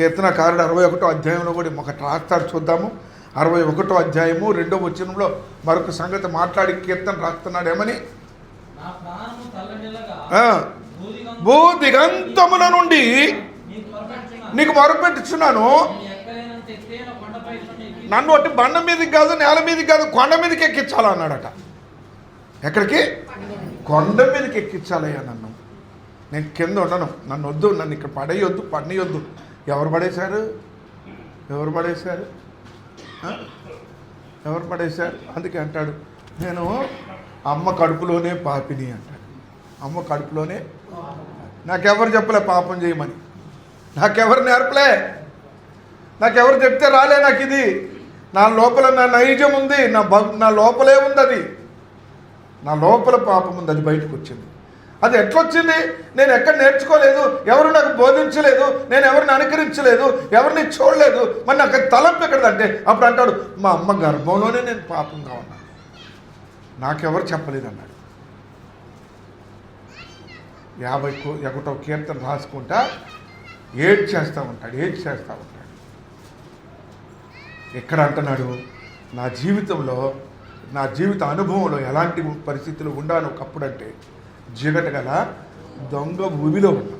కీర్తనకారుడు 61వ అధ్యాయంలో కూడా ఒకటి రాస్తాడు, చూద్దాము. 61వ అధ్యాయము 2వ వచనంలో మరొక సంగతి మాట్లాడి కీర్తన రాస్తున్నాడు. ఏమని? భూదిగంతముల నుండి నీకు మొరపెట్టుచున్నాను, నన్ను ఒకటి బండ మీదకి కాదు, నేల మీదకి కాదు, కొండ మీదకి ఎక్కించాలన్నాడట. ఎక్కడికి? కొండ మీదకి ఎక్కించాలయ్యా నన్ను. నేను కింద ఉండను, నన్ను వద్దు, నన్ను ఇక్కడ పడేయొద్దు, పడనీయొద్దు. ఎవరు పడేశారు? ఎవరు పడేశారు? ఎవరు పడేశారు? అందుకే అంటాడు, నేను అమ్మ కడుపులోనే పాపిని అంటాడు. అమ్మ కడుపులోనే. నాకెవరు చెప్పలే పాపం చేయమని, నాకెవరు నేర్పలే, నాకెవరు చెప్తే రాలే. నాకు ఇది నా లోపల నా నైజం ఉంది, నా లోపలే ఉంది, అది నా లోపల పాపం ఉంది, అది బయటకు వచ్చింది. అది ఎట్లొచ్చింది? నేను ఎక్కడ నేర్చుకోలేదు, ఎవరు నాకు బోధించలేదు, నేను ఎవరిని అనుకరించలేదు, ఎవరిని చూడలేదు. మరి నాకు తలంపు ఎక్కడదంటే అప్పుడు అంటాడు, మా అమ్మ గర్భంలోనే నేను పాపంగా ఉన్నాను, నాకెవరు చెప్పలేదు అన్నాడు. 51వ కీర్తన రాసుకుంటా ఏడ్చేస్తూ ఉంటాడు. ఎక్కడ అంటున్నాడు? నా జీవితంలో, నా జీవిత అనుభవంలో ఎలాంటి పరిస్థితులు ఉండాను ఒకప్పుడు అంటే జిగట గల దొంగ భూమిలో ఉన్నా.